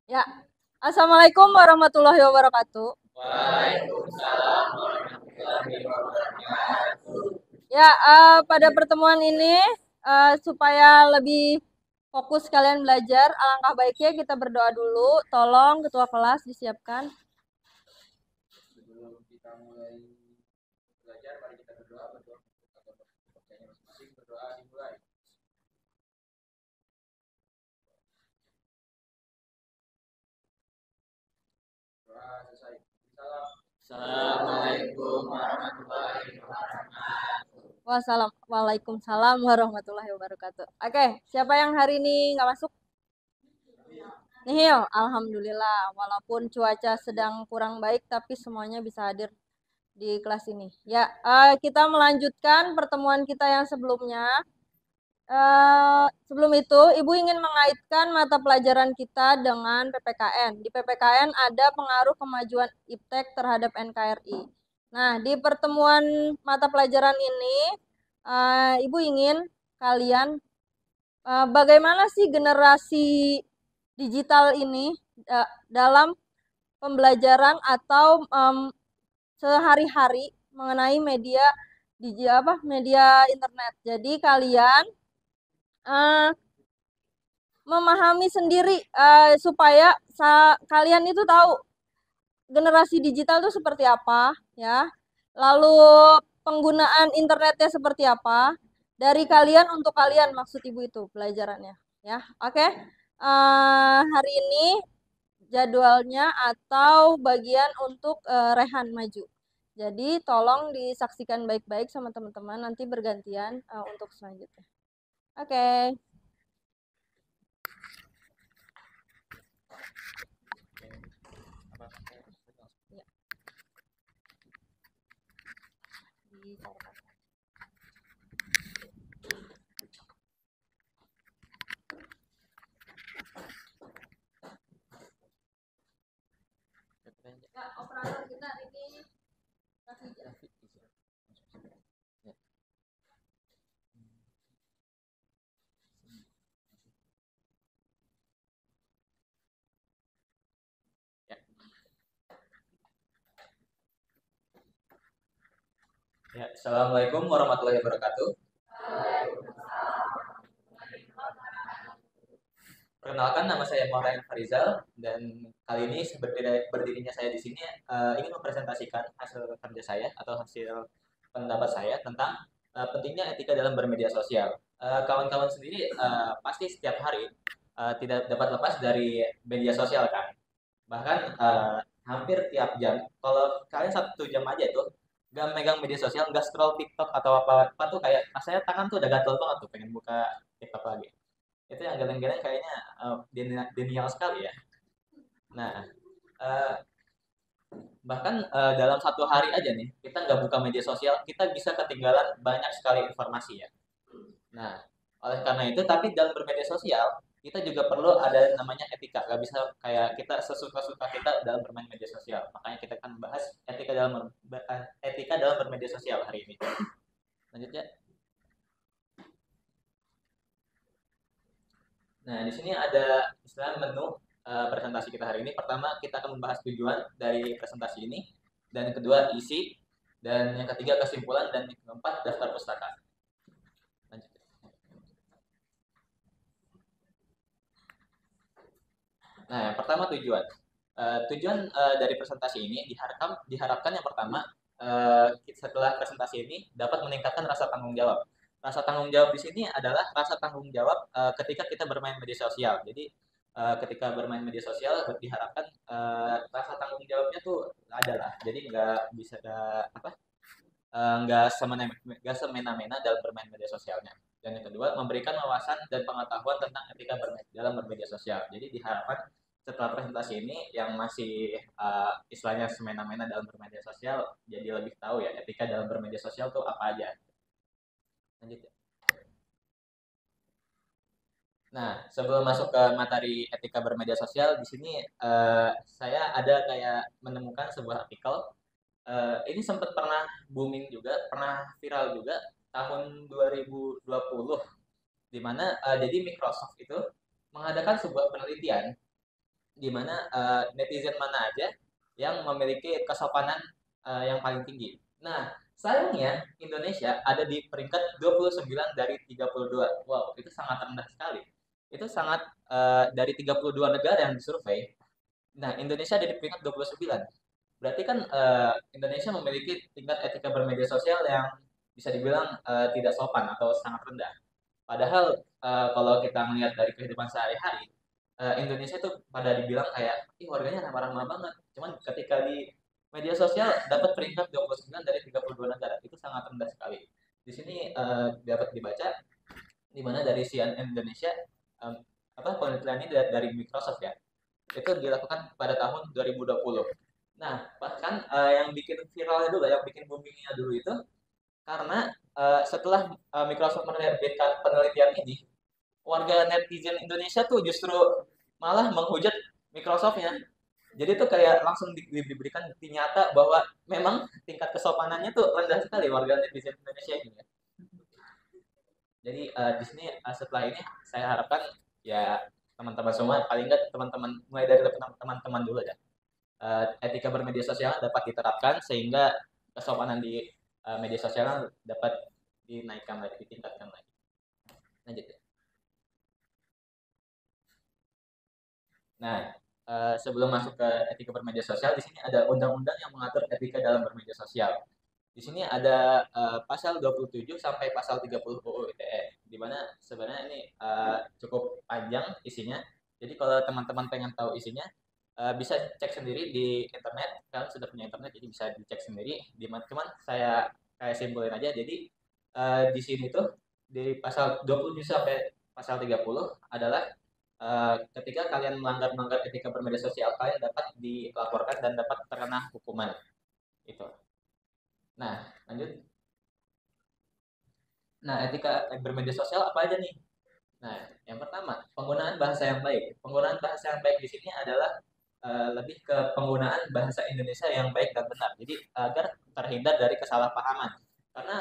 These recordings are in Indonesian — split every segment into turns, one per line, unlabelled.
Ya, Assalamualaikum warahmatullahi wabarakatuh.
Waalaikumsalam.
Ya, pada pertemuan ini supaya lebih fokus kalian belajar, alangkah baiknya kita berdoa dulu. Tolong ketua kelas disiapkan.
Sebelum kita mulai belajar, mari kita berdoa atau percaya masing-masing berdoa dimulai. Doa selesai. Salam. Assalamualaikum warahmatullahi wabarakatuh.
Waalaikumsalam warahmatullahi wabarakatuh. Oke, siapa yang hari ini nggak masuk? Nihil, alhamdulillah. Walaupun cuaca sedang kurang baik, tapi semuanya bisa hadir di kelas ini. Ya, kita melanjutkan pertemuan kita yang sebelumnya. Sebelum itu, Ibu ingin mengaitkan mata pelajaran kita dengan PPKN. Di PPKN ada pengaruh kemajuan iptek terhadap NKRI. Nah, di pertemuan mata pelajaran ini, Ibu ingin kalian bagaimana sih generasi digital ini dalam pembelajaran atau sehari-hari mengenai media internet. Jadi kalian uh, memahami sendiri supaya kalian itu tahu generasi digital itu seperti apa ya. Lalu penggunaan internetnya seperti apa dari kalian untuk kalian maksud Ibu itu pelajarannya ya. Oke. Hari ini jadwalnya atau bagian untuk rehan maju. Jadi tolong disaksikan baik-baik sama teman-teman nanti bergantian untuk selanjutnya. Oke. Ya. Ya, operator kita ini kasih
Ya, Assalamualaikum warahmatullahi wabarakatuh. Perkenalkan, nama saya Maulana Farizal dan kali ini berdirinya saya di sini ingin mempresentasikan hasil kerja saya atau hasil pendapat saya tentang pentingnya etika dalam bermedia sosial. Kawan-kawan sendiri pasti setiap hari tidak dapat lepas dari media sosial kan. Bahkan hampir tiap jam. Kalau kalian 1 jam aja tuh nggak megang media sosial, nggak scroll TikTok atau apa-apa tuh kayak rasanya tangan tuh udah gatel banget tuh pengen buka TikTok lagi. Itu yang geleng-geleng kayaknya denial sekali ya. Nah, uh, bahkan dalam 1 hari aja nih, kita nggak buka media sosial, kita bisa ketinggalan banyak sekali informasi ya. Nah, oleh karena itu, tapi dalam bermedia sosial, kita juga perlu ada namanya etika. Gak bisa kayak kita sesuka-suka kita dalam bermain media sosial. Makanya kita akan bahas etika dalam bermedia sosial hari ini. Lanjut ya. Nah, di sini ada istilah menu presentasi kita hari ini. Pertama, kita akan membahas tujuan dari presentasi ini. Dan yang kedua, isi. Dan yang ketiga, kesimpulan. Dan yang keempat, daftar pustaka. Lanjut. Nah, yang pertama tujuan. Tujuan dari presentasi ini diharapkan yang pertama, setelah presentasi ini dapat meningkatkan rasa tanggung jawab. Rasa tanggung jawab di sini adalah rasa tanggung jawab ketika kita bermain media sosial. Jadi ketika bermain media sosial diharapkan rasa tanggung jawabnya tuh adalah. Jadi nggak semena-mena dalam bermain media sosialnya. Dan yang kedua, memberikan wawasan dan pengetahuan tentang etika dalam bermedia sosial. Jadi diharapkan setelah presentasi ini yang masih istilahnya semena-mena dalam bermedia sosial, jadi lebih tahu ya etika dalam bermedia sosial tuh apa aja. Lanjut ya. Nah, sebelum masuk ke materi etika bermedia sosial, di sini saya ada kayak menemukan sebuah artikel. Ini sempat pernah booming juga, pernah viral juga tahun 2020, di mana jadi Microsoft itu mengadakan sebuah penelitian di mana netizen mana aja yang memiliki kesopanan yang paling tinggi. Nah, sayangnya Indonesia ada di peringkat 29 dari 32. Wow, itu sangat rendah sekali. Itu sangat dari 32 negara yang disurvei. Nah, Indonesia ada di peringkat 29. Berarti kan Indonesia memiliki tingkat etika bermedia sosial yang bisa dibilang tidak sopan atau sangat rendah. Padahal kalau kita melihat dari kehidupan sehari-hari, Indonesia tuh pada dibilang kayak, ih warganya ramah-ramah banget. Cuman ketika di media sosial dapat peringkat 29 dari 32 negara, itu sangat rendah sekali. Di sini dapat dibaca di mana dari CNN Indonesia em, penelitian ini dari Microsoft ya. Itu dilakukan pada tahun 2020. Nah, bahkan yang bikin viralnya dulu, yang bikin boomingnya dulu itu karena setelah Microsoft menerbitkan penelitian ini, warga netizen Indonesia tuh justru malah menghujat Microsoftnya. Jadi tuh kayak langsung diberikan bukti nyata bahwa memang tingkat kesopanannya tuh rendah sekali warga netizen Indonesia ini ya. Jadi di sini setelah ini saya harapkan ya teman-teman semua, paling nggak teman-teman mulai dari teman-teman dulu ya, etika bermedia sosial dapat diterapkan sehingga kesopanan di media sosial dapat dinaikkan lagi, ditingkatkan lagi. Lanjut. Nah, sebelum masuk ke etika bermedia sosial, di sini ada undang-undang yang mengatur etika dalam bermedia sosial. Di sini ada pasal 27 sampai pasal 30 UU ITE, di mana sebenarnya ini cukup panjang isinya. Jadi kalau teman-teman pengen tahu isinya, bisa cek sendiri di internet. Kalian sudah punya internet, jadi bisa dicek sendiri. Cuman saya kayak simpulin aja. Jadi di sini tuh di pasal 27 sampai pasal 30 adalah ketika kalian melanggar etika bermedia sosial, kalian dapat dilaporkan dan dapat terkena hukuman. Itu. Nah, lanjut. Nah, etika bermedia sosial apa aja nih? Nah, yang pertama, penggunaan bahasa yang baik. Penggunaan bahasa yang baik di sini adalah lebih ke penggunaan bahasa Indonesia yang baik dan benar. Jadi agar terhindar dari kesalahpahaman. Karena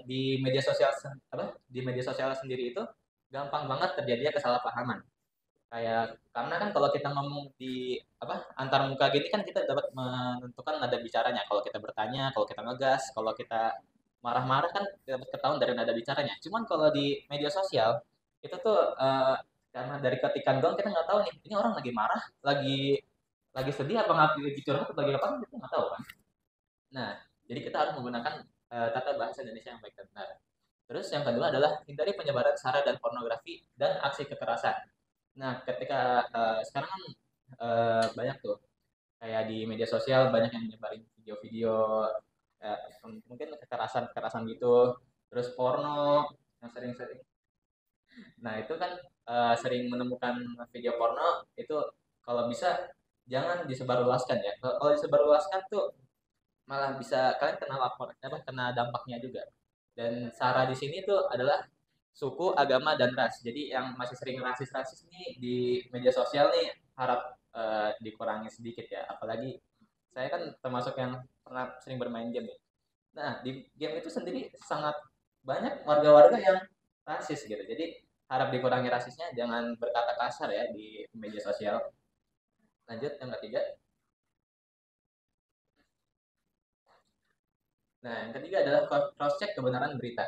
di media sosial di media sosial sendiri itu gampang banget terjadinya kesalahpahaman. Kayak karena kan kalau kita ngomong di antar muka gini kan kita dapat menentukan nada bicaranya. Kalau kita bertanya, kalau kita ngegas, kalau kita marah-marah kan dapat ketahuan dari nada bicaranya. Cuman kalau di media sosial itu tuh karena dari ketikan doang kita nggak tahu nih ini orang lagi marah, lagi sedih apa lagi curhat atau lagi apa kan kita nggak tahu kan. Nah, jadi kita harus menggunakan tata bahasa Indonesia yang baik dan benar. Terus yang kedua adalah hindari penyebaran sara dan pornografi dan aksi kekerasan. Nah, ketika sekarang kan banyak tuh kayak di media sosial banyak yang nyebarin video-video eh, mungkin kekerasan-kekerasan gitu, terus porno yang sering-sering. Nah, itu kan sering menemukan video porno itu kalau bisa jangan disebarluaskan ya. Kalau disebarluaskan tuh malah bisa kalian kena lapor kena dampaknya juga. Dan SARA di sini tuh adalah suku, agama, dan ras. Jadi yang masih sering rasis-rasis nih di media sosial nih harap dikurangi sedikit ya. Apalagi saya kan termasuk yang pernah sering bermain game ya. Nah, di game itu sendiri sangat banyak warga-warga yang rasis gitu. Jadi harap dikurangi rasisnya, jangan berkata kasar ya di media sosial. Lanjut yang ketiga. Nah, yang ketiga adalah cross check kebenaran berita.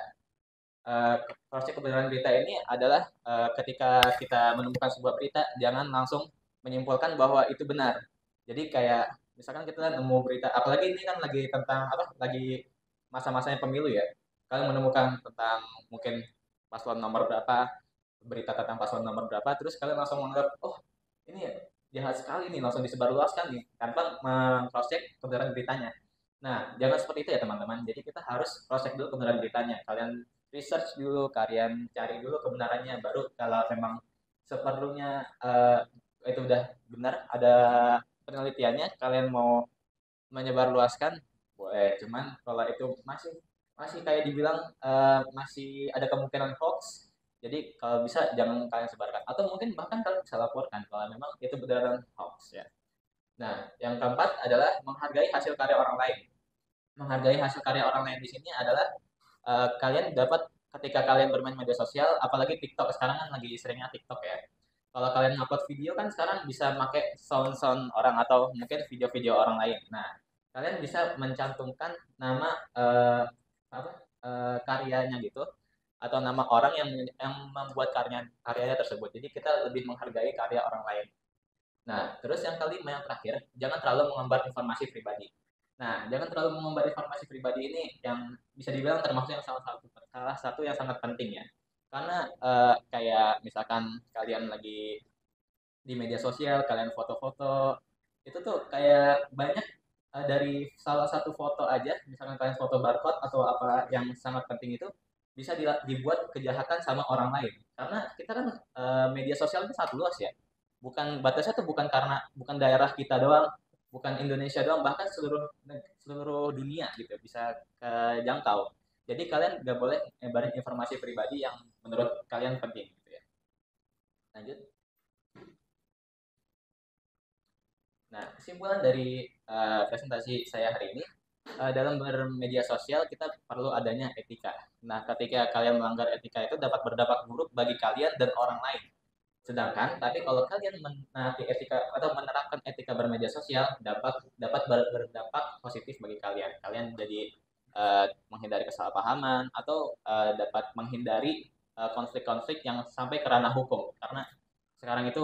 uh, Cross-check kebenaran berita ini adalah ketika kita menemukan sebuah berita, jangan langsung menyimpulkan bahwa itu benar. Jadi kayak misalkan kita nemu berita, apalagi ini kan lagi tentang lagi masa-masanya pemilu ya. Kalian menemukan tentang mungkin paslon nomor berapa, berita tentang paslon nomor berapa, terus kalian langsung menganggap, oh ini ya jahat sekali nih, langsung disebarluaskan nih, tanpa meng-cross-check kebenaran beritanya. Nah, jangan seperti itu ya teman-teman. Jadi kita harus cross-check dulu kebenaran beritanya. Kalian research dulu, kalian cari dulu kebenarannya, baru kalau memang seperlunya itu udah benar, ada penelitiannya, kalian mau menyebarluaskan, boleh. Cuman kalau itu masih masih kayak dibilang masih ada kemungkinan hoax, jadi kalau bisa jangan kalian sebarkan. Atau mungkin bahkan kalian bisa laporkan kalau memang itu beneran hoax ya. Nah, yang keempat adalah menghargai hasil karya orang lain. Menghargai hasil karya orang lain di sini adalah kalian dapat ketika kalian bermain media sosial, apalagi TikTok sekarang kan lagi seringnya TikTok ya. Kalau kalian upload video kan sekarang bisa pakai sound-sound orang atau mungkin video-video orang lain. Nah, kalian bisa mencantumkan nama apa karyanya gitu atau nama orang yang membuat karyanya tersebut. Jadi kita lebih menghargai karya orang lain. Nah, terus yang kelima yang terakhir, jangan terlalu mengumbar informasi pribadi. Nah, jangan terlalu mengumbar informasi pribadi ini yang bisa dibilang termasuk yang salah satu yang sangat penting ya. Karena kayak misalkan kalian lagi di media sosial, kalian foto-foto, itu tuh kayak banyak dari salah satu foto aja, misalkan kalian foto barcode atau apa yang sangat penting itu bisa dibuat kejahatan sama orang lain. Karena kita kan media sosial itu sangat luas ya. Bukan batasnya tuh bukan daerah kita doang, bukan Indonesia doang, bahkan seluruh seluruh dunia gitu bisa kejangkau. Jadi kalian nggak boleh nyebarin informasi pribadi yang menurut kalian penting gitu ya. Lanjut. Nah, kesimpulan dari presentasi saya hari ini, dalam bermedia sosial kita perlu adanya etika. Nah, ketika kalian melanggar etika itu dapat berdampak buruk bagi kalian dan orang lain. Sedangkan, tapi kalau kalian menaati etika atau menerapkan etika bermedia sosial, dapat dapat berdampak positif bagi kalian. Kalian jadi menghindari kesalahpahaman atau dapat menghindari konflik-konflik yang sampai ke ranah hukum. Karena sekarang itu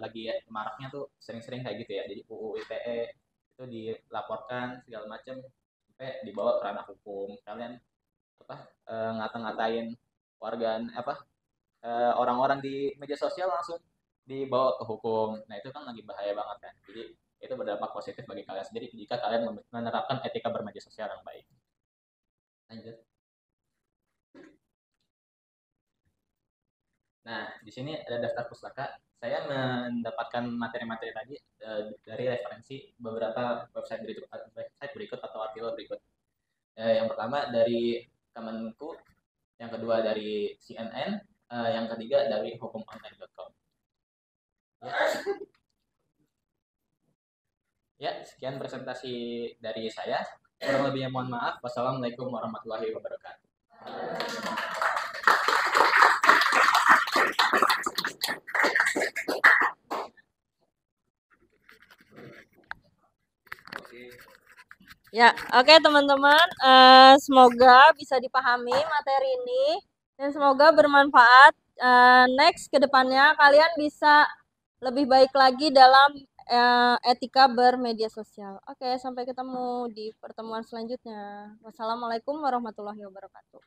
lagi maraknya tuh sering-sering kayak gitu ya. Jadi UU ITE itu dilaporkan segala macam sampai dibawa ke ranah hukum. Kalian apa ngata-ngatain warga apa orang-orang di media sosial langsung dibawa ke hukum. Nah, itu kan lagi bahaya banget kan. Jadi itu berdampak positif bagi kalian sendiri jika kalian menerapkan etika bermedia sosial yang baik. Lanjut. Nah, di sini ada daftar pustaka. Saya mendapatkan materi-materi tadi dari referensi beberapa website berikut atau artikel berikut. Yang pertama dari Kemenku, yang kedua dari CNN, yang ketiga dari hukumonline.com. Ya. Ya, sekian presentasi dari saya. Kurang lebihnya mohon maaf. Wassalamualaikum warahmatullahi wabarakatuh.
Ya, oke teman-teman. Semoga bisa dipahami materi ini dan semoga bermanfaat. Next ke depannya kalian bisa lebih baik lagi dalam etika bermedia sosial. Oke, sampai ketemu di pertemuan selanjutnya. Wassalamualaikum warahmatullahi wabarakatuh.